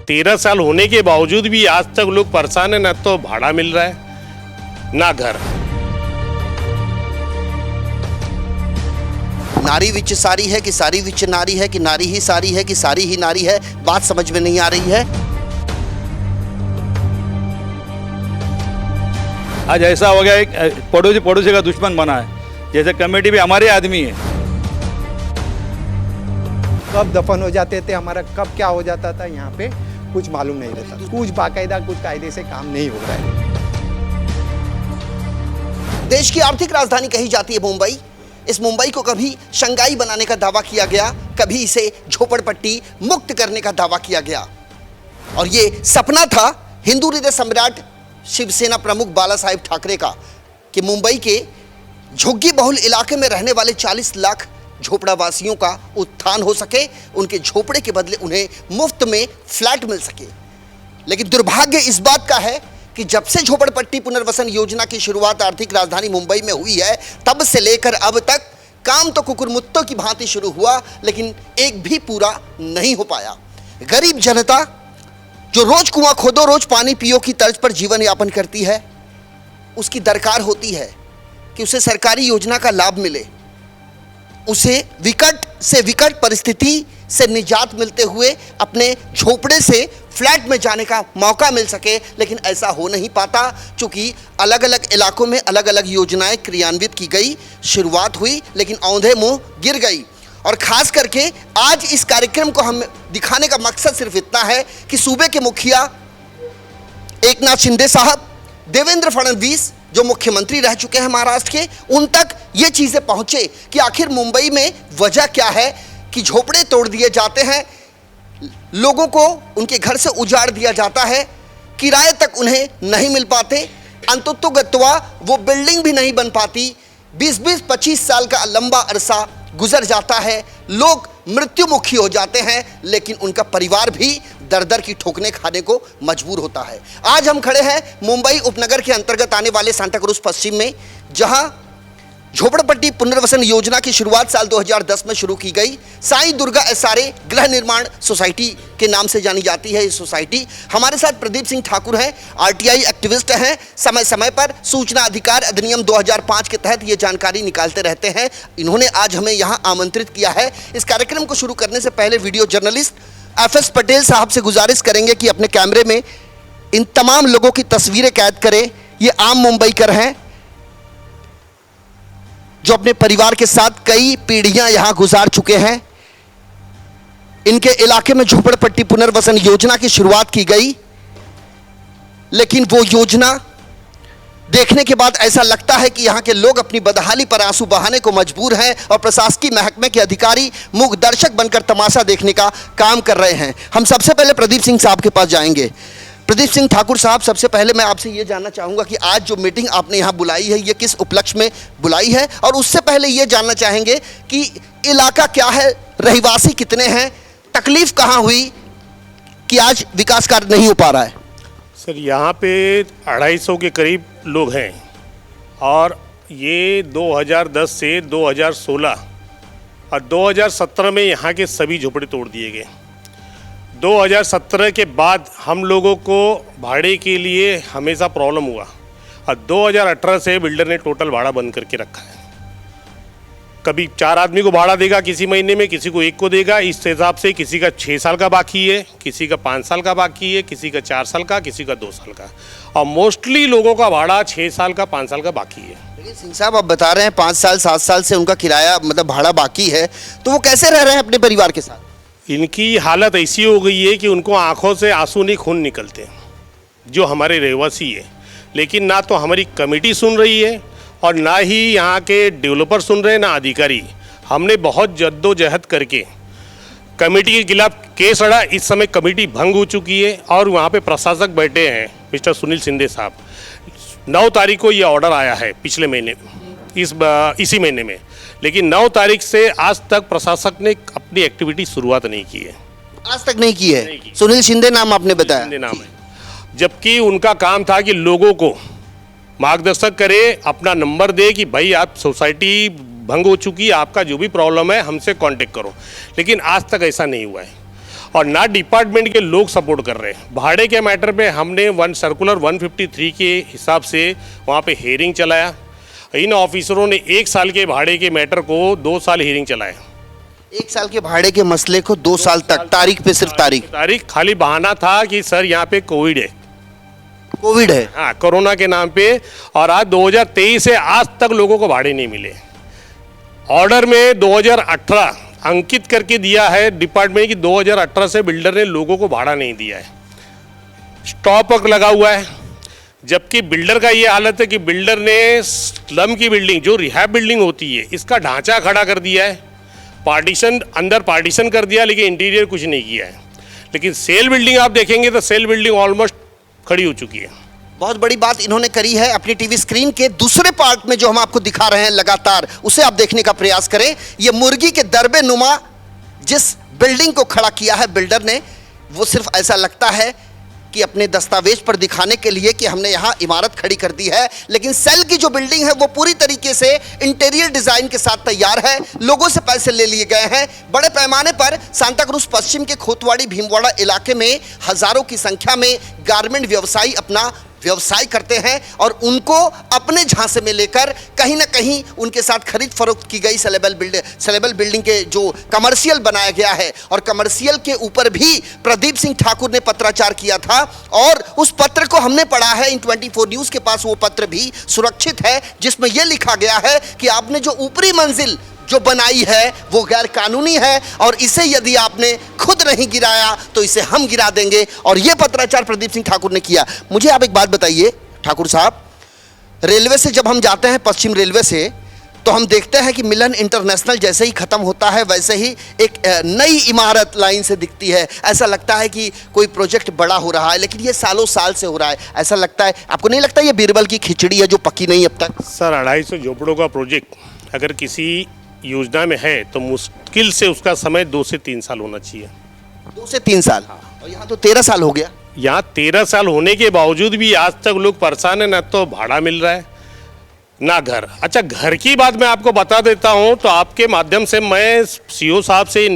13 साल होने के बावजूद भी आज तक लोग परेशान है, ना तो भाड़ा मिल रहा है ना घर। नारी विच सारी है कि सारी विच नारी है कि नारी ही सारी है कि सारी ही नारी है, बात समझ में नहीं आ रही है। आज ऐसा हो गया है, पड़ोसी का दुश्मन बना है। जैसे कमेटी भी हमारे आदमी है। कब दफन हो जाते थे, हमारा कब क्या हो जाता था, यहाँ पे कुछ मालूम नहीं रहता। कुछ बाकायदा कुछ कायदे से काम नहीं हो रहा है। देश की आर्थिक राजधानी कही जाती है मुंबई। इस मुंबई को कभी शंघाई बनाने का दावा किया गया, कभी इसे झोपड़पट्टी मुक्त करने का दावा किया गया। और ये सपना था हिंदू हृदय सम्राट शिवसेना प्रमुख बाला साहेब ठाकरे का कि मुंबई के झुग्गी बहुल इलाके में रहने वाले 40 लाख झोपड़ावासियों का उत्थान हो सके, उनके झोपड़े के बदले उन्हें मुफ्त में फ्लैट मिल सके। लेकिन दुर्भाग्य इस बात का है कि जब से झोपड़पट्टी पुनर्वसन योजना की शुरुआत आर्थिक राजधानी मुंबई में हुई है, तब से लेकर अब तक काम तो कुकुरमुत्तों की भांति शुरू हुआ, लेकिन एक भी पूरा नहीं हो पाया। गरीब जनता जो रोज कुआं खोदो रोज पानी पियो की तर्ज पर जीवन यापन करती है, उसकी दरकार होती है कि उसे सरकारी योजना का लाभ मिले, उसे विकट से विकट परिस्थिति से निजात मिलते हुए अपने झोपड़े से फ्लैट में जाने का मौका मिल सके। लेकिन ऐसा हो नहीं पाता, क्योंकि अलग अलग इलाकों में अलग अलग योजनाएं क्रियान्वित की गई, शुरुआत हुई, लेकिन औंधे मुंह गिर गई। और खास करके आज इस कार्यक्रम को हम दिखाने का मकसद सिर्फ इतना है कि सूबे के मुखिया एकनाथ शिंदे साहब, देवेंद्र फडणवीस जो मुख्यमंत्री रह चुके हैं महाराष्ट्र के, उन तक ये चीज़ें पहुँचे कि आखिर मुंबई में वजह क्या है कि झोपड़े तोड़ दिए जाते हैं, लोगों को उनके घर से उजाड़ दिया जाता है, किराए तक उन्हें नहीं मिल पाते, अंततोगत्वा वो बिल्डिंग भी नहीं बन पाती, 20-25 साल का लंबा अरसा गुजर जाता है, लोग मृत्युमुखी हो जाते हैं, लेकिन उनका परिवार भी दर दर की ठोकरें खाने को मजबूर होता है। आज हम खड़े हैं मुंबई उपनगर के अंतर्गत आने वाले सांता क्रूज पश्चिम में, जहां झोपड़पट्टी पुनर्वसन योजना की शुरुआत साल 2010 में शुरू की गई। साईं दुर्गा एसआरए गृह निर्माण सोसाइटी के नाम से जानी जाती है ये सोसाइटी। हमारे साथ प्रदीप सिंह ठाकुर हैं, आरटीआई एक्टिविस्ट हैं, समय समय पर सूचना अधिकार अधिनियम 2005 के तहत ये जानकारी निकालते रहते हैं। इन्होंने आज हमें यहाँ आमंत्रित किया है। इस कार्यक्रम को शुरू करने से पहले वीडियो जर्नलिस्ट FS पटेल साहब से गुजारिश करेंगे कि अपने कैमरे में इन तमाम लोगों की तस्वीरें कैद करें। ये आम मुंबईकर हैं जो अपने परिवार के साथ कई पीढ़ियां यहां गुजार चुके हैं। इनके इलाके में झोपड़पट्टी पुनर्वसन योजना की शुरुआत की गई, लेकिन वो योजना देखने के बाद ऐसा लगता है कि यहां के लोग अपनी बदहाली पर आंसू बहाने को मजबूर हैं और प्रशासकीय महकमे के अधिकारी मूक दर्शक बनकर तमाशा देखने का काम कर रहे हैं। हम सबसे पहले प्रदीप सिंह साहब के पास जाएंगे। प्रदीप सिंह ठाकुर साहब, सबसे पहले मैं आपसे ये जानना चाहूँगा कि आज जो मीटिंग आपने यहाँ बुलाई है, ये किस उपलक्ष्य में बुलाई है, और उससे पहले ये जानना चाहेंगे कि इलाका क्या है, रहीवासी कितने हैं, तकलीफ कहाँ हुई कि आज विकास कार्य नहीं हो पा रहा है? सर, यहाँ पे 250 के करीब लोग हैं और ये 2010 से 2016 और 2017 में यहाँ के सभी झोपड़े तोड़ दिए गए। 2017 के बाद हम लोगों को भाड़े के लिए हमेशा प्रॉब्लम हुआ और 2018 से बिल्डर ने टोटल भाड़ा बंद करके रखा है। कभी 4 आदमी को भाड़ा देगा किसी महीने में, किसी को 1 को देगा। इस हिसाब से किसी का 6 साल का बाकी है, किसी का 5 साल का बाकी है, किसी का 4 साल का, किसी का 2 साल का, और मोस्टली लोगों का भाड़ा 6 साल का 5 साल का बाकी है। लेकिन सिंह साहब, आप बता रहे हैं 5 साल 7 साल से उनका किराया मतलब भाड़ा बाकी है, तो वो कैसे रह रहे हैं अपने परिवार के साथ? इनकी हालत ऐसी हो गई है कि उनको आंखों से आंसू नहीं खून निकलते जो हमारे रहवासी है। लेकिन ना तो हमारी कमेटी सुन रही है और ना ही यहाँ के डेवलपर सुन रहे हैं, ना अधिकारी। हमने बहुत जद्दोजहद करके कमेटी के खिलाफ केस लड़ा। इस समय कमेटी भंग हो चुकी है और वहाँ पे प्रशासक बैठे हैं मिस्टर सुनील शिंदे साहब। 9 तारीख को ये ऑर्डर आया है पिछले महीने, इसी महीने में, लेकिन 9 तारीख से आज तक प्रशासक ने अपनी एक्टिविटी शुरुआत नहीं की है। आज तक नहीं की है। सुनील शिंदे नाम आपने बताया? शिंदे नाम है, जबकि उनका काम था कि लोगों को मार्गदर्शक करे, अपना नंबर दे कि भाई आप सोसाइटी भंग हो चुकी है, आपका जो भी प्रॉब्लम है हमसे कांटेक्ट करो। लेकिन आज तक ऐसा नहीं हुआ है और ना डिपार्टमेंट के लोग सपोर्ट कर रहे हैं। भाड़े के मैटर पे हमने सर्कुलर 153 के हिसाब से वहाँ पे हेयरिंग चलाया। इन ऑफिसरों ने 1 साल के भाड़े के मैटर को 2 साल हेयरिंग चलाया। 1 साल के भाड़े के मसले को 2 साल तक, तारीख पे सिर्फ तारीख खाली बहाना था कि सर यहाँ पे कोविड है, कोविड है। हाँ, कोरोना के नाम पे। और आज 2023 से आज तक लोगों को भाड़े नहीं मिले। ऑर्डर में 2018 अंकित करके दिया है डिपार्टमेंट की, 2018 से बिल्डर ने लोगों को भाड़ा नहीं दिया है, स्टॉप वर्क लगा हुआ है। जबकि बिल्डर का ये हालत है कि बिल्डर ने स्लम की बिल्डिंग, जो रिहैब बिल्डिंग होती है, इसका ढांचा खड़ा कर दिया है, पार्टीशन अंदर पार्टीशन कर दिया, लेकिन इंटीरियर कुछ नहीं किया है। लेकिन सेल बिल्डिंग आप देखेंगे तो सेल बिल्डिंग ऑलमोस्ट खड़ी हो चुकी है। बहुत बड़ी बात इन्होंने करी है। अपनी टीवी स्क्रीन के दूसरे पार्ट में जो हम आपको दिखा रहे हैं लगातार, उसे आप देखने का प्रयास करें। ये मुर्गी के दरबे नुमा जिस बिल्डिंग को खड़ा किया है बिल्डर ने, वो सिर्फ ऐसा लगता है कि अपने दस्तावेज पर दिखाने के लिए कि हमने यहाँ इमारत खड़ी कर दी है, लेकिन सेल की जो बिल्डिंग है वो पूरी तरीके से इंटीरियर डिजाइन के साथ तैयार है। लोगों से पैसे ले लिए गए हैं। बड़े पैमाने पर सांताक्रूज पश्चिम के खोतवाड़ी भीमवाड़ा इलाके में हजारों की संख्या में गारमेंट व्यवसायी अपना व्यवसाय करते हैं और उनको अपने झांसे में लेकर कहीं ना कहीं उनके साथ खरीद फरोख्त की गई सेलेबल बिल्डिंग के जो कमर्शियल बनाया गया है। और कमर्शियल के ऊपर भी प्रदीप सिंह ठाकुर ने पत्राचार किया था और उस पत्र को हमने पढ़ा है। इन 24 न्यूज़ के पास वो पत्र भी सुरक्षित है, जिसमें यह लिखा गया है कि आपने जो ऊपरी मंजिल जो बनाई है वो गैर कानूनी है और इसे यदि आपने खुद नहीं गिराया तो इसे हम गिरा देंगे। और यह पत्राचार प्रदीप सिंह ठाकुर ने किया। मुझे आप एक बात बताइए ठाकुर साहब, रेलवे से जब हम जाते हैं पश्चिम रेलवे से, तो हम देखते हैं कि मिलन इंटरनेशनल जैसे ही खत्म होता है वैसे ही एक नई इमारत लाइन से दिखती है। ऐसा लगता है कि कोई प्रोजेक्ट बड़ा हो रहा है, लेकिन ये सालों साल से हो रहा है। ऐसा लगता है, आपको नहीं लगता ये बीरबल की खिचड़ी है जो पकी नहीं अब तक? सर 250 झोपड़ों का प्रोजेक्ट अगर किसी योजना में है तो मुश्किल से उसका समय 2 से 3 साल होना चाहिए। 2 से 3 साल। और यहाँ तो 13 साल हो गया। यहाँ 13 साल होने के बावजूद भी आज तक लोग परेशान है, ना तो भाड़ा मिल रहा है ना घर। अच्छा, घर की बात मैं आपको बता देता हूँ, तो आपके माध्यम से मैं सीओ साहब से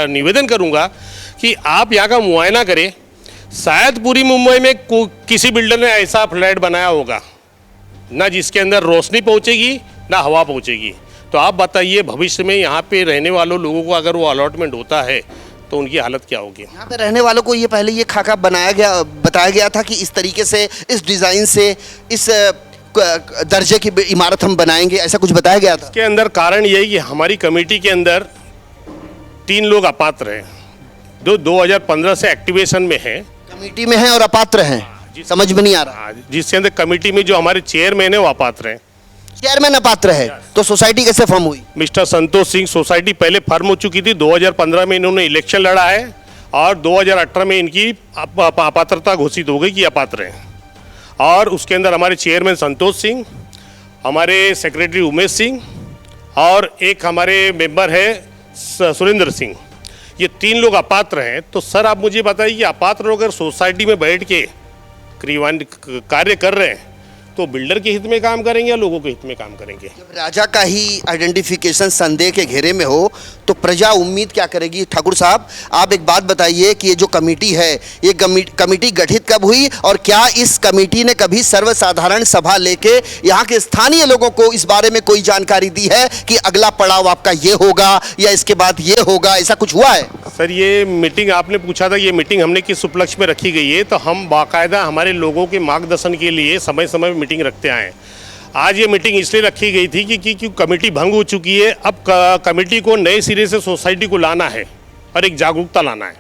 निवेदन करूँगा कि आप यहाँ का मुआयना करें। शायद पूरी मुंबई में किसी बिल्डर ने ऐसा फ्लैट बनाया होगा ना जिसके अंदर रोशनी पहुँचेगी ना हवा पहुँचेगी। तो आप बताइए भविष्य में यहाँ पे रहने वालों लोगों को अगर वो अलॉटमेंट होता है तो उनकी हालत क्या होगी? यहाँ पे रहने वालों को ये पहले ये खाका बताया गया था कि इस तरीके से, इस डिज़ाइन से, इस दर्जे की इमारत हम बनाएंगे, ऐसा कुछ बताया गया था? इसके अंदर कारण ये है कि हमारी कमेटी के अंदर 3 लोग अपात्र हैं, जो 2015 से एक्टिवेशन में हैं। कमेटी में हैं और अपात्र हैं, समझ में नहीं आ रहा। जिसके अंदर कमेटी में जो हमारे चेयरमैन है वो अपात्र हैं। चेयरमैन अपात्र है, तो सोसाइटी कैसे फॉर्म हुई? मिस्टर संतोष सिंह, सोसाइटी पहले फॉर्म हो चुकी थी। 2015 में इन्होंने इलेक्शन लड़ा है और 2018 में इनकी अपात्रता घोषित हो गई कि अपात्र हैं। और उसके अंदर हमारे चेयरमैन संतोष सिंह, हमारे सेक्रेटरी उमेश सिंह और एक हमारे मेंबर है सुरेंद्र सिंह, ये 3 लोग अपात्र हैं। तो सर आप मुझे बताइए कि अपात्र लोग अगर सोसाइटी में बैठ के कार्य कर रहे हैं तो बिल्डर के हित में काम करेंगे या लोगों के हित में काम करेंगे? जब राजा का ही आइडेंटिफिकेशन संदेह के घेरे में हो तो प्रजा उम्मीद क्या करेगी? ठाकुर साहब, आप एक बात बताइए कि ये जो कमेटी है, ये कमेटी गठित कब हुई और क्या इस कमेटी ने कभी सर्वसाधारण सभा लेके यहाँ के स्थानीय लोगों को इस बारे में कोई जानकारी दी है कि अगला पड़ाव आपका ये होगा या इसके बाद ये होगा? ऐसा कुछ हुआ है? सर ये मीटिंग आपने पूछा था, ये मीटिंग हमने किस उपलक्ष्य में रखी गई है, तो हम बाकायदा हमारे लोगों के मार्गदर्शन के लिए समय समय पर मीटिंग रखते आए। आज ये मीटिंग इसलिए रखी गई थी कि कमेटी भंग हो चुकी है। अब कमेटी को नए सिरे से सोसाइटी को लाना है और एक जागरूकता लाना है।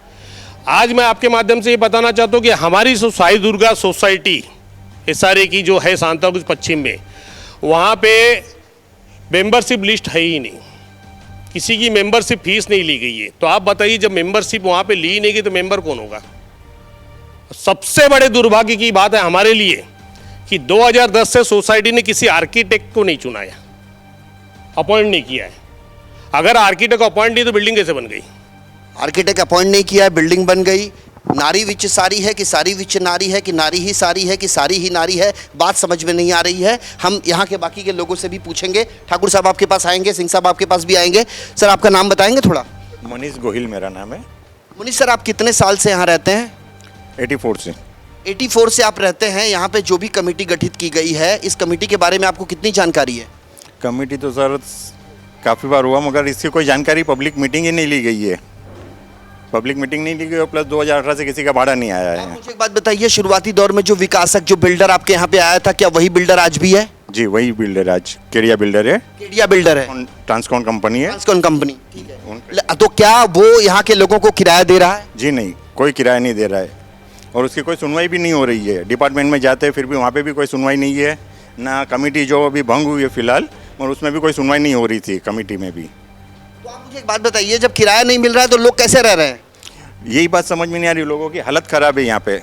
आज मैं आपके माध्यम से ये बताना चाहता हूँ कि हमारी साई दुर्गा सोसाइटी SRA की जो है सांताक्रूज पश्चिम में, वहाँ पे मेंबरशिप लिस्ट है ही नहीं, किसी की मेंबरशिप फीस नहीं ली गई है। तो आप बताइए जब मेंबरशिप वहाँ पे ली नहीं गई तो मेंबर कौन होगा? सबसे बड़े दुर्भाग्य की बात है हमारे लिए कि 2010 से सोसाइटी ने किसी आर्किटेक्ट को नहीं चुनाया, अपॉइंट नहीं किया है। अगर आर्किटेक्ट अपॉइंट नहीं तो बिल्डिंग कैसे बन गई? आर्किटेक्ट अपॉइंट नहीं किया है, बिल्डिंग बन गई। नारी विच सारी है कि सारी विच नारी है कि नारी ही सारी है कि सारी ही नारी है, बात समझ में नहीं आ रही है। हम यहाँ के बाकी के लोगों से भी पूछेंगे। ठाकुर साहब आपके पास आएंगे, सिंह साहब आपके पास भी आएंगे। सर आपका नाम बताएंगे थोड़ा? मनीष गोहिल मेरा नाम है। मुनीष सर, आप कितने साल से यहाँ रहते हैं? 84 से। 84 से आप रहते हैं यहाँ पे। जो भी कमेटी गठित की गई है, इस कमेटी के बारे में आपको कितनी जानकारी है? कमेटी तो सर काफ़ी बार हुआ, मगर इसकी कोई जानकारी पब्लिक मीटिंग ही नहीं ली गई है। पब्लिक मीटिंग नहीं ली गई और प्लस 2018 से किसी का भाड़ा नहीं आया आप है। मुझे एक बात बताइए, शुरुआती दौर में जो विकासक, जो बिल्डर आपके यहाँ पे आया था, क्या वही बिल्डर आज भी है? जी, वही बिल्डर आज केडिया बिल्डर है, केडिया बिल्डर है, ट्रांसकॉन कंपनी है। ट्रांसकॉन कंपनी, ठीक है। तो क्या वो यहाँ के लोगों को किराया दे रहा है? जी नहीं, कोई किराया नहीं दे रहा है और उसकी कोई सुनवाई भी नहीं हो रही है। डिपार्टमेंट में जाते हैं फिर भी वहाँ पे भी कोई सुनवाई नहीं है। ना कमेटी जो अभी भंग हुई है फिलहाल, और उसमें भी कोई सुनवाई नहीं हो रही थी कमेटी में भी। तो आप मुझे एक बात बताइए, जब किराया नहीं मिल रहा है तो लोग कैसे रह रहे हैं? यही बात समझ में नहीं आ रही, लोगों की हालत ख़राब है यहाँ पे।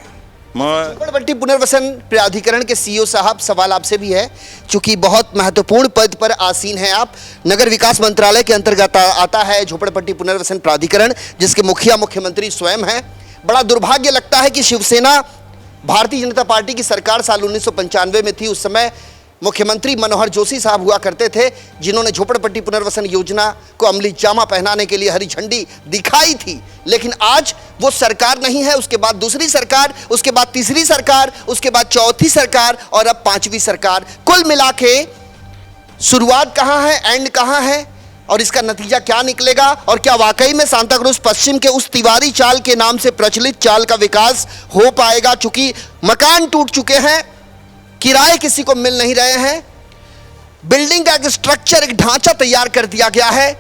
झोपड़पट्टी पुनर्वसन प्राधिकरण के सीईओ साहब, सवाल आपसे भी है, क्योंकि बहुत महत्वपूर्ण पद पर आसीन हैं आप। नगर विकास मंत्रालय के अंतर्गत आता है झोपड़पट्टी पुनर्वसन प्राधिकरण, जिसके मुखिया मुख्यमंत्री स्वयं हैं। बड़ा दुर्भाग्य लगता है कि शिवसेना, भारतीय जनता पार्टी की सरकार साल 1995 में थी। उस समय मुख्यमंत्री मनोहर जोशी साहब हुआ करते थे, जिन्होंने झोपड़पट्टी पुनर्वसन योजना को अमली जामा पहनाने के लिए हरी झंडी दिखाई थी। लेकिन आज वो सरकार नहीं है, उसके बाद दूसरी सरकार, उसके बाद तीसरी सरकार, उसके बाद चौथी सरकार और अब पांचवी सरकार। कुल मिला के शुरुआत कहाँ है, एंड कहाँ है, और इसका नतीजा क्या निकलेगा? और क्या वाकई में सांताक्रूज पश्चिम के उस तिवारी चाल के नाम से प्रचलित चाल का विकास हो पाएगा? चूंकि मकान टूट चुके हैं, किराए किसी को मिल नहीं रहे हैं, बिल्डिंग का एक स्ट्रक्चर, एक ढांचा तैयार कर दिया गया है,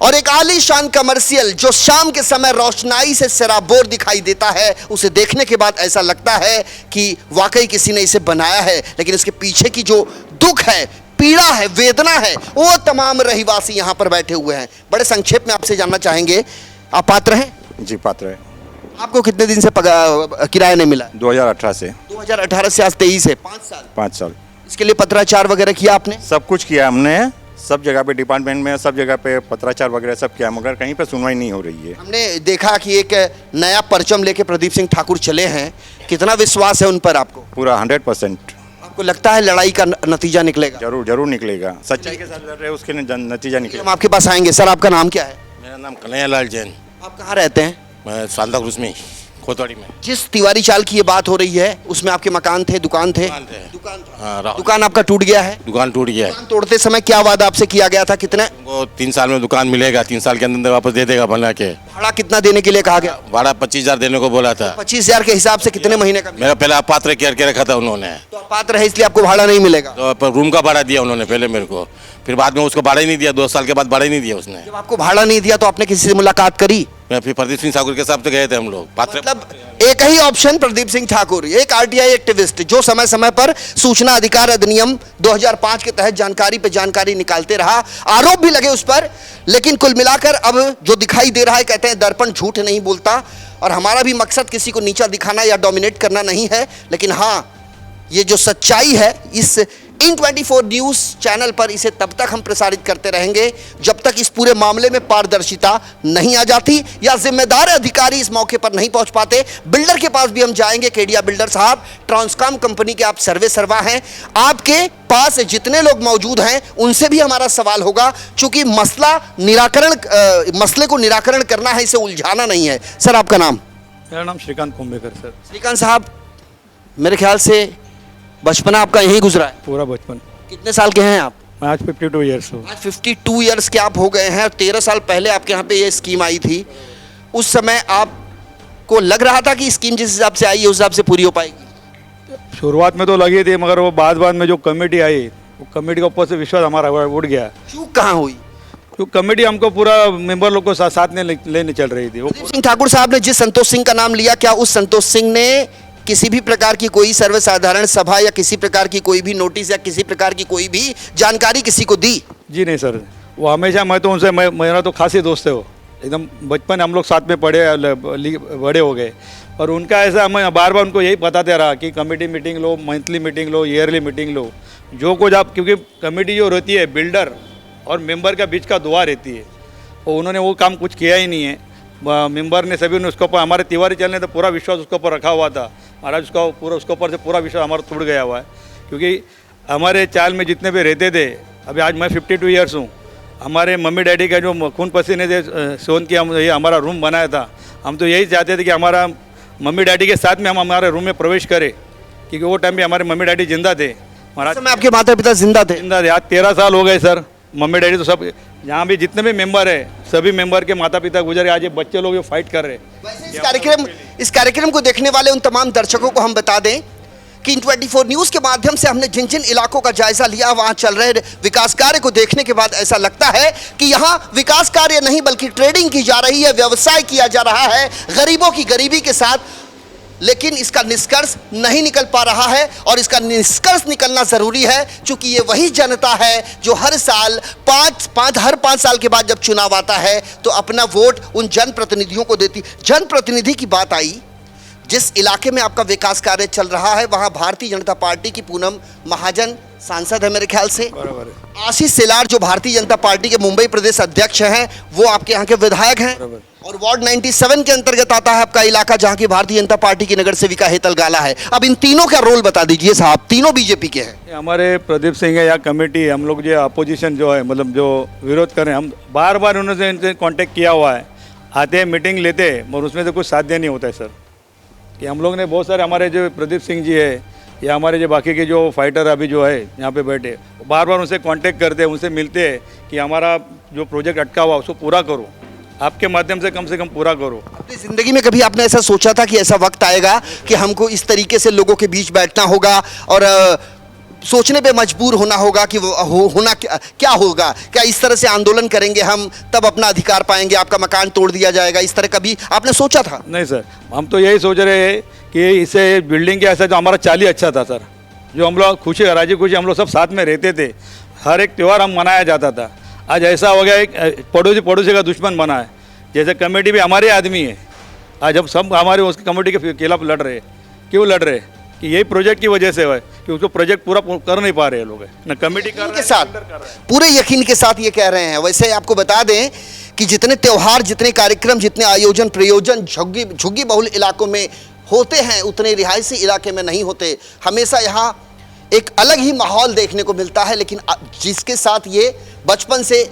और एक आलीशान कमर्शियल जो शाम के समय रोशनाई से सराबोर दिखाई देता है, उसे देखने के बाद ऐसा लगता है कि वाकई किसी ने इसे बनाया है। लेकिन इसके पीछे की जो दुख है, पीड़ा है, वेदना है, वो तमाम रहीवासी यहाँ पर बैठे हुए हैं। बड़े संक्षेप में आपसे जानना चाहेंगे, आप पात्र हैं? जी पात्र है। आपको कितने दिन से किराया नहीं मिला? 2018 से। 2018 से आज 23 है, 5 साल। 5 साल। इसके लिए पत्राचार वगैरह किया आपने? सब कुछ किया हमने, सब जगह पे डिपार्टमेंट में, सब जगह पे पत्राचार वगैरह सब किया, मगर कहीं पे सुनवाई नहीं हो रही है। हमने देखा कि एक नया परचम लेके प्रदीप सिंह ठाकुर चले हैं, कितना विश्वास है उन पर आपको? पूरा 100%। आपको लगता है लड़ाई का नतीजा निकलेगा? जरूर जरूर निकलेगा, सच्चाई के साथ लड़ रहे हैं, उसके नतीजा हम निकलेगा। आपके पास आएंगे। सर, आपका नाम क्या है? मेरा नाम कन्हैयालाल जैन। आप कहाँ रहते हैं? मैं सांताक्रूज में, कोतवाड़ी में। जिस तिवारी चाल की ये बात हो रही है, उसमें आपके मकान थे, दुकान थे? दुकान थे। दुकान था। हाँ, राहुल। दुकान आपका टूट गया है? दुकान टूट गया है। दुकान तोड़ते समय क्या वादा आपसे किया गया था? कितने वो 3 साल में दुकान मिलेगा, 3 साल के अंदर वापस दे देगा बना के। भाड़ा कितना देने के लिए कहा गया? भाड़ा 25,000 देने को बोला था। 25,000 के हिसाब से कितने महीने का? मेरा पहले अपात्र करके रखा था उन्होंने, तो आप पात्र है, इसलिए आपको भाड़ा नहीं मिलेगा। तो रूम का भाड़ा दिया उन्होंने पहले मेरे को, फिर बाद में उसको भाड़ा ही नहीं दिया। 2 साल के बाद भाड़ा ही नहीं दिया उसने। जब आपको भाड़ा नहीं दिया तो आपने किसी से मुलाकात करी? मैं फिर प्रदीप सिंह ठाकुर के साथ तो गए थे हम लोग। मतलब एक ही ऑप्शन, प्रदीप सिंह ठाकुर, एक आरटीआई एक्टिविस्ट जो समय समय पर सूचना अधिकार अधिनियम 2005 के तहत जानकारी पे जानकारी निकालते रहा। आरोप भी लगे उस पर, लेकिन कुल मिलाकर अब जो दिखाई दे रहा है, कहते हैं दर्पण झूठ नहीं बोलता, और हमारा भी मकसद किसी को नीचा दिखाना या डोमिनेट करना नहीं है। लेकिन हाँ, ये जो सच्चाई है, इस इन 24 न्यूज़ चैनल पर इसे तब तक हम प्रसारित करते रहेंगे जब तक इस पूरे मामले में पारदर्शिता नहीं आ जाती या जिम्मेदार अधिकारी इस मौके पर नहीं पहुंच पाते। बिल्डर के पास भी हम जाएंगे। केडिया बिल्डर साहब, ट्रांसकॉम कंपनी के आप सर्वा हैं, आपके पास जितने लोग मौजूद हैं उनसे भी हमारा सवाल होगा, चूंकि मसले को निराकरण करना है, इसे उलझाना नहीं है। सर, आपका नाम? मेरा नाम श्रीकांत कुंभेकर सर। श्रीकांत साहब, मेरे ख्याल से बचपना आपका यहीं गुजरा है? पूरा बचपन। कितने साल के हैं आप? मैं आज 52 ईयर्स हूँ। आज 52 ईयर्स के आप हो गए हैं। 13 साल पहले आपके यहाँ पे ये स्कीम आई थी। उस समय आपको लग रहा था कि स्कीम जिस हिसाब से आई है उस हिसाब से पूरी हो पाएगी? शुरुआत में तो लगी थी, मगर वो बाद में जो कमेटी आई, वो कमेटी के ऊपर से विश्वास हमारा उठ गया। चूक कहाँ हुई? क्योंकि कमेटी हमको पूरा मेंबर लोग को साथ में लेने चल रही थी। वो प्रदीप सिंह ठाकुर साहब ने जिस संतोष सिंह का नाम लिया, क्या उस संतोष सिंह ने किसी भी प्रकार की कोई सर्वसाधारण सभा या किसी प्रकार की कोई भी नोटिस या किसी प्रकार की कोई भी जानकारी किसी को दी? जी नहीं सर, वो हमेशा, मैं तो उनसे, मेरा तो खासी दोस्त है वो, एकदम बचपन हम लोग साथ में बड़े हो गए। और उनका ऐसा, हमें बार बार उनको यही बताते रहा कि कमेटी मीटिंग लो, मंथली मीटिंग लो, ईयरली मीटिंग लो, जो कुछ आप, क्योंकि कमेटी जो रहती है बिल्डर और मेंबर का बीच का दुआ रहती है, और उन्होंने वो काम कुछ किया ही नहीं है। मेंबर ने सभी ने उसके ऊपर, हमारे तिवारी चल ने तो पूरा विश्वास उसके ऊपर रखा हुआ था। महाराज उसका पूरा, उसके ऊपर से पूरा विश्वास हमारा टूट गया हुआ है, क्योंकि हमारे चाल में जितने भी रहते थे, अभी आज मैं 52 ईयर्स हूँ, हमारे मम्मी डैडी का जो खून पसीने से सोन के हम ये हमारा रूम बनाया था, हम तो यही चाहते थे कि हमारा मम्मी डैडी के साथ में हम हमारे रूम में प्रवेश करें, क्योंकि वो टाइम पे हमारे मम्मी डैडी जिंदा थे। महाराज समय आपके माता पिता जिंदा थे? जिंदा थे। आज 13 साल हो गए सर। मम्मी डैडी तो सब, यहाँ भी जितने भी मेंबर है सभी मेंबर के माता पिता गुजरे। आज ये बच्चे लोग जो फाइट कर रहे हैं। वैसे इस कार्यक्रम को देखने वाले उन तमाम दर्शकों को हम बता दें कि इन 24 न्यूज़ के माध्यम से हमने जिन जिन इलाकों का जायजा लिया, वहां चल रहे विकास कार्य को देखने के बाद ऐसा लगता है कि यहां विकास कार्य नहीं बल्कि ट्रेडिंग की जा रही है, व्यवसाय किया जा रहा है गरीबों की गरीबी के साथ। लेकिन इसका निष्कर्ष नहीं निकल पा रहा है और इसका निष्कर्ष निकलना जरूरी है, क्योंकि ये वही जनता है जो हर साल हर 5 साल के बाद जब चुनाव आता है तो अपना वोट उन जनप्रतिनिधियों को देती। जनप्रतिनिधि की बात आई, जिस इलाके में आपका विकास कार्य चल रहा है वहां भारतीय जनता पार्टी की पूनम महाजन सांसद है मेरे ख्याल से। आशीष सेलार जो भारतीय जनता पार्टी के मुंबई प्रदेश अध्यक्ष हैं, वो आपके यहाँ के विधायक हैं। और वार्ड 97 के अंतर्गत आता है आपका इलाका, जहां की भारतीय जनता पार्टी की नगर सेविका हेतल गाला है। अब इन तीनों का रोल बता दीजिए साहब, तीनों बीजेपी के हैं। हमारे प्रदीप सिंह है या कमेटी है, हम लोग जो अपोजिशन जो है, मतलब जो विरोध कर रहे हैं, हम बार बार उन्होंने इनसे कांटेक्ट किया हुआ है, आते हैं मीटिंग लेते हैं, मगर उसमें तो कुछ साध्य नहीं होता है सर। कि हम लोग ने बहुत सारे, हमारे जो प्रदीप सिंह जी है या हमारे जो बाकी के जो फाइटर अभी जो है यहाँ पे बैठे, बार बार उनसे कांटेक्ट करते हैं, उनसे मिलते हैं कि हमारा जो प्रोजेक्ट अटका हुआ उसको पूरा करो, आपके माध्यम से कम पूरा करो। अपनी जिंदगी में कभी आपने ऐसा सोचा था कि ऐसा वक्त आएगा कि हमको इस तरीके से लोगों के बीच बैठना होगा और सोचने पे मजबूर होना होगा कि होना क्या होगा? क्या इस तरह से आंदोलन करेंगे हम तब अपना अधिकार पाएंगे, आपका मकान तोड़ दिया जाएगा, इस तरह कभी आपने सोचा था? नहीं सर, हम तो यही सोच रहे हैं कि इसे बिल्डिंग के ऐसा जो हमारा चाल ही अच्छा था सर, जो हम लोग खुशी राजी खुशी हम लोग सब साथ में रहते थे, हर एक त्यौहार हम मनाया जाता था। आज ऐसा हो गया एक पड़ोसी का दुश्मन बना है। जैसे कमेटी भी हमारे आदमी है, आज हम सब हमारे उसकी कमेटी के खिलाफ लड़ रहे हैं। क्यों लड़ रहे हैं? कि यही प्रोजेक्ट की वजह से है कि उसको प्रोजेक्ट पूरा कर नहीं पा रहे हैं लोग, ना कमेटी कर के साथ पूरे यकीन के साथ ये कह रहे हैं। वैसे आपको बता दें कि जितने त्यौहार, जितने कार्यक्रम, जितने आयोजन प्रयोजन झुग्गी बहुल इलाकों में होते हैं, उतने रिहायशी इलाके में नहीं होते। हमेशा यहाँ एक अलग ही माहौल देखने को मिलता है। लेकिन जिसके साथ ये बचपन से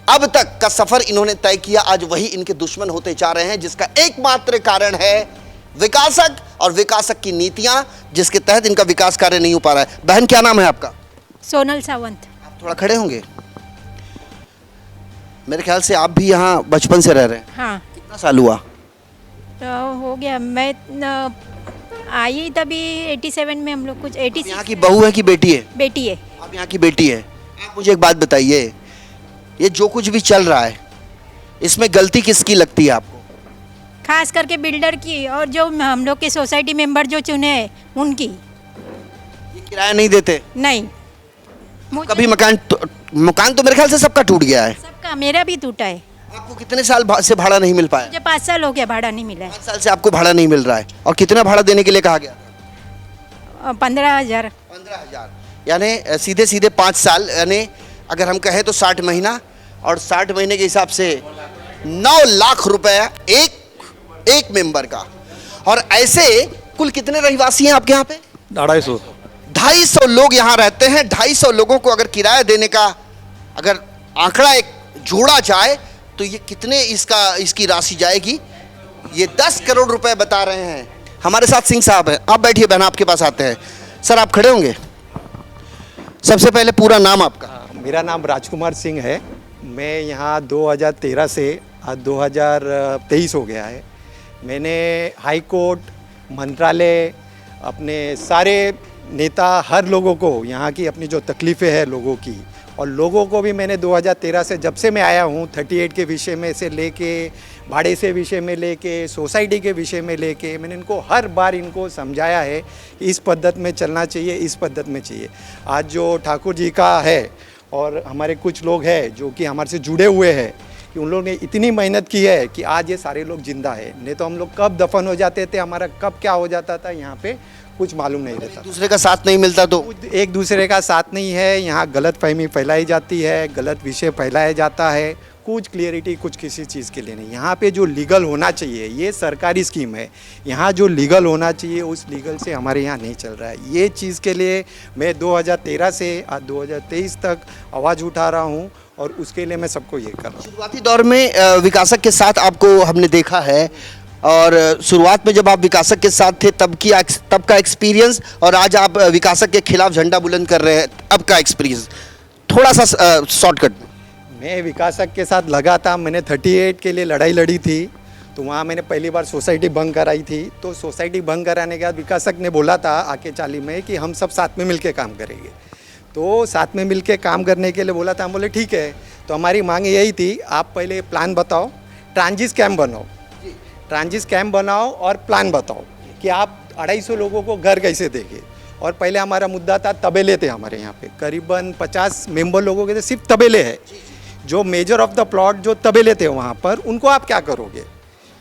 अब तक का सफर इन्होंने तय किया, आज वही इनके दुश्मन होते जा रहे हैं, जिसका एकमात्र कारण है विकासक और विकासक की नीतियां, जिसके तहत इनका विकास कार्य नहीं हो पा रहा है। बहन, क्या नाम है आपका? सोनल सावंत। आप थोड़ा खड़े होंगे। मेरे ख्याल से आप भी यहाँ बचपन से रह रहे हैं। हाँ। कितना साल हुआ? तो हो गया, मैं आई तभी 87 में, हम लोग कुछ 86। यहाँ की बहू है कि बेटी है? बेटी है। आप यहाँ की बेटी है। आप मुझे एक बात बताइए, ये जो कुछ भी चल रहा है इसमें गलती किसकी लगती है आपको? खास करके बिल्डर की, और जो हम लोग के सोसाइटी मेंबर जो चुने हैं उनकी। ये किराया नहीं देते? नहीं। कभी मकान तो मेरे ख्याल से सबका टूट गया है। सबका, मेरा भी टूटा है। आपको कितने साल से भाड़ा नहीं मिल पाया? मुझे 5 साल हो गया भाड़ा नहीं मिला है। 5 साल से आपको भाड़ा नहीं मिल रहा है। और कितना भाड़ा देने के लिए कहा गया? 15,000। 15,000 यानी सीधे सीधे 5 साल, यानी अगर हम कहें तो 60 महीना, और 60 महीने के हिसाब से 9 लाख रुपए एक मेंबर का। और ऐसे कुल कितने रहिवासी हैं आपके यहाँ पे? 250 लोग यहाँ रहते हैं। 250 लोगों को अगर किराया देने का अगर आंकड़ा एक जोड़ा जाए तो ये कितने इसकी राशि जाएगी? ये 10 करोड़ रुपए बता रहे हैं। हमारे साथ सिंह साहब हैं। आप बैठिए बहन, आपके पास आते हैं। सर, आप खड़े होंगे। सबसे पहले पूरा नाम आपका? मेरा नाम राजकुमार सिंह है। मैं यहाँ 2013 से 2023 हो गया है। मैंने हाई कोर्ट, मंत्रालय, अपने सारे नेता, हर लोगों को यहाँ की अपनी जो तकलीफ़ें हैं लोगों की, और लोगों को भी मैंने 2013 से जब से मैं आया हूँ 38 के विषय में से लेके, भाड़े से विषय में लेके, सोसाइटी के विषय में लेके, मैंने इनको हर बार इनको समझाया है कि इस पद्धति में चलना चाहिए, इस पद्धति में चाहिए। आज जो ठाकुर जी का है और हमारे कुछ लोग हैं जो कि हमारे से जुड़े हुए हैं, कि उन लोगों ने इतनी मेहनत की है कि आज ये सारे लोग जिंदा है। नहीं तो हम लोग कब दफन हो जाते थे, हमारा कब क्या हो जाता था यहाँ पे कुछ मालूम नहीं रहता। दूसरे का साथ नहीं मिलता तो एक दूसरे का साथ नहीं है, यहाँ गलत फहमी फैलाई जाती है, गलत विषय फैलाया जाता है, कुछ क्लियरिटी कुछ किसी चीज़ के लिए नहीं। यहाँ पे जो लीगल होना चाहिए, ये सरकारी स्कीम है, यहाँ जो लीगल होना चाहिए उस लीगल से हमारे यहाँ नहीं चल रहा है। ये चीज़ के लिए मैं 2013 से आज 2023 तक आवाज़ उठा रहा हूँ और उसके लिए मैं सबको ये कर रहा हूँ। शुरुआती दौर में विकासक के साथ आपको हमने देखा है, और शुरुआत में जब आप विकासक के साथ थे तब का एक्सपीरियंस, और आज आप विकासक के खिलाफ झंडा बुलंद कर रहे हैं, अब का एक्सपीरियंस थोड़ा सा शॉर्टकट में। मैं विकासक के साथ लगा था, मैंने 38 के लिए लड़ाई लड़ी थी, तो वहाँ मैंने पहली बार सोसाइटी भंग कराई थी। तो सोसाइटी भंग कराने के बाद विकासक ने बोला था आके चाली में कि हम सब साथ में मिलके काम करेंगे। तो साथ में मिलके काम करने के लिए बोला था, हम बोले ठीक है। तो हमारी मांग यही थी, आप पहले प्लान बताओ, ट्रांजिट कैम्प बनाओ, ट्रांजिट कैम्प बनाओ और प्लान बताओ कि आप 250 लोगों को घर कैसे देंगे। और पहले हमारा मुद्दा था तबेले थे हमारे यहाँ पे, करीबन 50 मेंबर लोगों के थे, सिर्फ तबेले हैं। जो मेजर ऑफ द प्लॉट जो तबेले थे वहाँ पर, उनको आप क्या करोगे?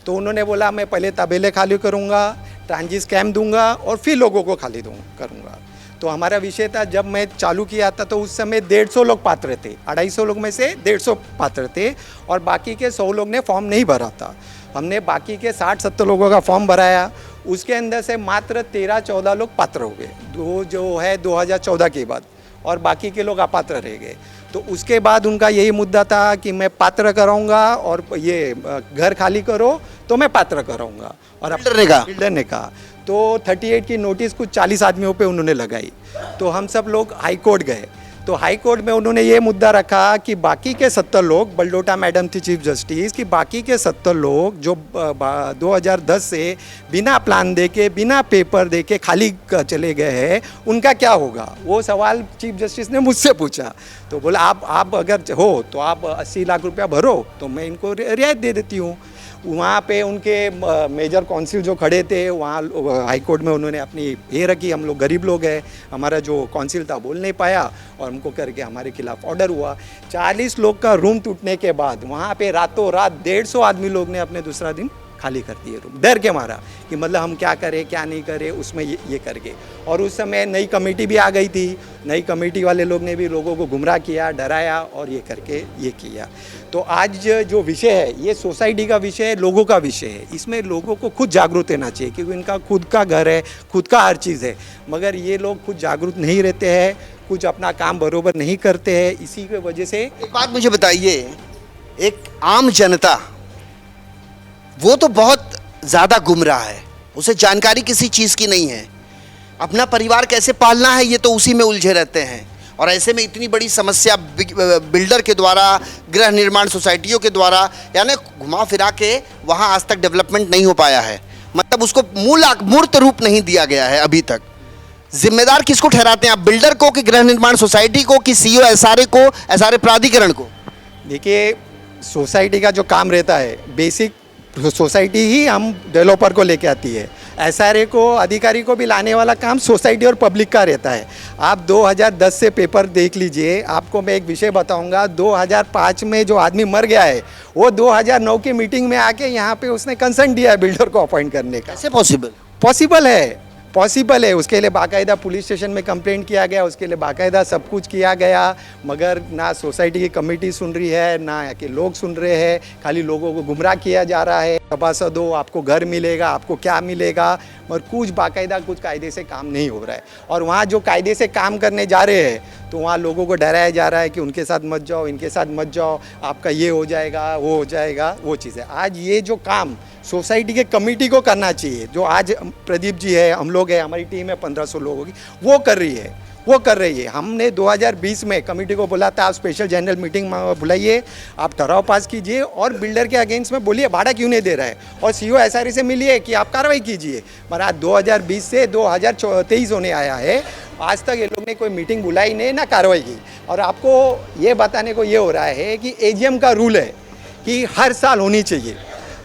तो उन्होंने बोला मैं पहले तबेले खाली करूँगा, ट्रांजिट कैम्प दूंगा और फिर लोगों को खाली करूँगा। तो हमारा विषय था, जब मैं चालू किया था तो उस समय 150 लोग पात्र थे, 250 लोग में से 150 पात्र थे और बाकी के 100 लोग ने फॉर्म नहीं भरा था। हमने बाकी के 60-70 लोगों का फॉर्म भराया, उसके अंदर से मात्र 13-14 लोग पात्र हो गए, जो है 2014 के बाद, और बाकी के लोग अपात्र रह गए। तो उसके बाद उनका यही मुद्दा था कि मैं पात्र कराऊंगा और ये घर खाली करो तो मैं पात्र कराऊंगा। और बिल्डर ने कहा तो 38 की नोटिस कुछ 40 आदमियों पे उन्होंने लगाई। तो हम सब लोग हाई कोर्ट गए, तो हाई कोर्ट में उन्होंने ये मुद्दा रखा कि बाकी के 70 लोग, बलडोटा मैडम थी चीफ जस्टिस, कि बाकी के 70 लोग जो 2010 से बिना प्लान देके बिना पेपर देके खाली चले गए हैं, उनका क्या होगा? वो सवाल चीफ जस्टिस ने मुझसे पूछा। तो बोला आप अगर हो तो आप 80 लाख रुपया भरो तो मैं इनको रियायत दे देती हूँ। वहाँ पे उनके मेजर काउंसिल जो खड़े थे, वहाँ हाई कोर्ट में उन्होंने अपनी ये रखी, हम लोग गरीब लोग हैं, हमारा जो काउंसिल था बोल नहीं पाया और हमको करके हमारे खिलाफ ऑर्डर हुआ। 40 लोग का रूम टूटने के बाद वहाँ पे रातों रात 150 आदमी लोग ने अपने दूसरा दिन खाली कर दिए रूम, डर के मारा कि मतलब हम क्या करें क्या नहीं करें, उसमें ये करके। और उस समय नई कमेटी भी आ गई थी, नई कमेटी वाले लोग ने भी लोगों को गुमराह किया, डराया और ये करके ये किया। तो आज जो विषय है ये सोसाइटी का विषय है, लोगों का विषय है। इसमें लोगों को खुद जागरूक रहना चाहिए क्योंकि इनका खुद का घर है, खुद का हर चीज़ है, मगर ये लोग खुद जागरूक नहीं रहते हैं, कुछ अपना काम बरोबर नहीं करते हैं। इसी की वजह से एक बात मुझे बताइए, एक आम जनता वो तो बहुत ज़्यादा गुमराह है, उसे जानकारी किसी चीज़ की नहीं है, अपना परिवार कैसे पालना है ये तो उसी में उलझे रहते हैं। और ऐसे में इतनी बड़ी समस्या बिल्डर के द्वारा, गृह निर्माण सोसाइटियों के द्वारा, यानी घुमा फिरा के वहाँ आज तक डेवलपमेंट नहीं हो पाया है, मतलब उसको मूर्त रूप नहीं दिया गया है अभी तक। जिम्मेदार किसको ठहराते हैं आप, बिल्डर को कि गृह निर्माण सोसाइटी को कि सीओ एसआरए को, एसआरए प्राधिकरण को? देखिए, सोसाइटी का जो काम रहता है, बेसिक सोसाइटी ही हम डेवलपर को लेके आती है, एसआरए को, अधिकारी को भी लाने वाला काम सोसाइटी और पब्लिक का रहता है। आप 2010 से पेपर देख लीजिए, आपको मैं एक विषय बताऊंगा। 2005 में जो आदमी मर गया है वो 2009 की मीटिंग में आके यहाँ पे उसने कंसर्न दिया है बिल्डर को अपॉइंट करने का। कैसे पॉसिबल? पॉसिबल है। उसके लिए बाकायदा पुलिस स्टेशन में कंप्लेंट किया गया, उसके लिए बाकायदा सब कुछ किया गया, मगर ना सोसाइटी की कमेटी सुन रही है, ना यहाँ के लोग सुन रहे हैं, खाली लोगों को गुमराह किया जा रहा है। सभासद हो, आपको घर मिलेगा, आपको क्या मिलेगा, मगर कुछ बाकायदा कुछ कायदे से काम नहीं हो रहा है। और वहाँ जो कायदे से काम करने जा रहे हैं तो वहाँ लोगों को डराया जा रहा है कि उनके साथ मत जाओ, इनके साथ मत जाओ, आपका ये हो जाएगा, वो हो जाएगा, वो चीज़ है। आज ये जो काम सोसाइटी के कमेटी को करना चाहिए, जो आज प्रदीप जी है, हम लोग हैं, हमारी टीम है 1500 लोगों की, वो कर रही है। हमने 2020 में कमेटी को बोला था, आप स्पेशल जनरल मीटिंग बुलाइए, आप ठहराव पास कीजिए और बिल्डर के अगेंस्ट में बोलिए भाड़ा क्यों नहीं दे रहा है, और सीओ एसआरए से मिलिए कि आप कार्रवाई कीजिए। मगर आज 2020 से 2023 होने आया है, आज तक ये लोग ने कोई मीटिंग बुलाई नहीं, ना कार्रवाई की। और आपको ये बताने को ये हो रहा है कि एजीएम का रूल है कि हर साल होनी चाहिए।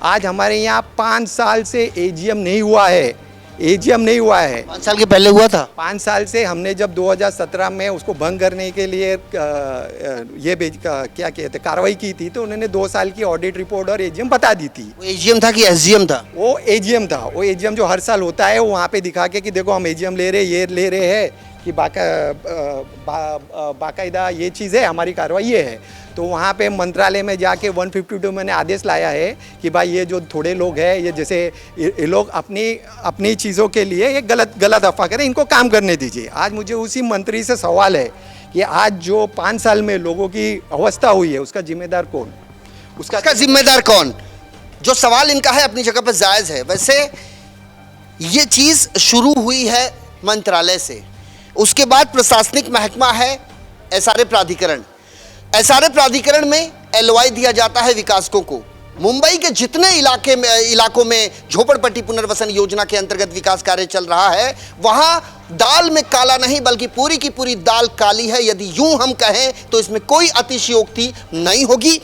आज हमारे यहाँ 5 साल से एजीएम नहीं हुआ है, 5 साल के पहले हुआ था। 5 साल से हमने जब 2017 में उसको भंग करने के लिए क्या कहते कार्रवाई की थी, तो उन्होंने 2 साल की ऑडिट रिपोर्ट और एजीएम बता दी थी। वो एजीएम था कि एसजीएम था? वो एजीएम था। वो एजीएम जो हर साल होता है, वो वहाँ पे दिखा के कि देखो हम एजीएम ले रहे हैं, ये ले रहे हैं, कि बाकायदा ये चीज़ है, हमारी कार्रवाई ये है। तो वहाँ पे मंत्रालय में जाके 152 मैंने आदेश लाया है कि भाई ये जो थोड़े लोग हैं, ये जैसे ये लोग अपनी चीज़ों के लिए ये गलत अफवाह करें, इनको काम करने दीजिए। आज मुझे उसी मंत्री से सवाल है कि आज जो 5 साल में लोगों की अवस्था हुई है, उसका जिम्मेदार कौन? उसका जिम्मेदार कौन? जो सवाल इनका है अपनी जगह पर जायज़ है। वैसे ये चीज़ शुरू हुई है मंत्रालय से, उसके बाद प्रशासनिक महकमा है एसआरए प्राधिकरण। एसआरए प्राधिकरण में एलओआई दिया जाता है विकासकों को। मुंबई के जितने इलाकों में झोपड़पट्टी पुनर्वसन योजना के अंतर्गत विकास कार्य चल रहा है, वहां दाल में काला नहीं बल्कि पूरी की पूरी दाल काली है। यदि यूं हम कहें तो इसमें कोई अतिशयोक्ति नहीं होगी।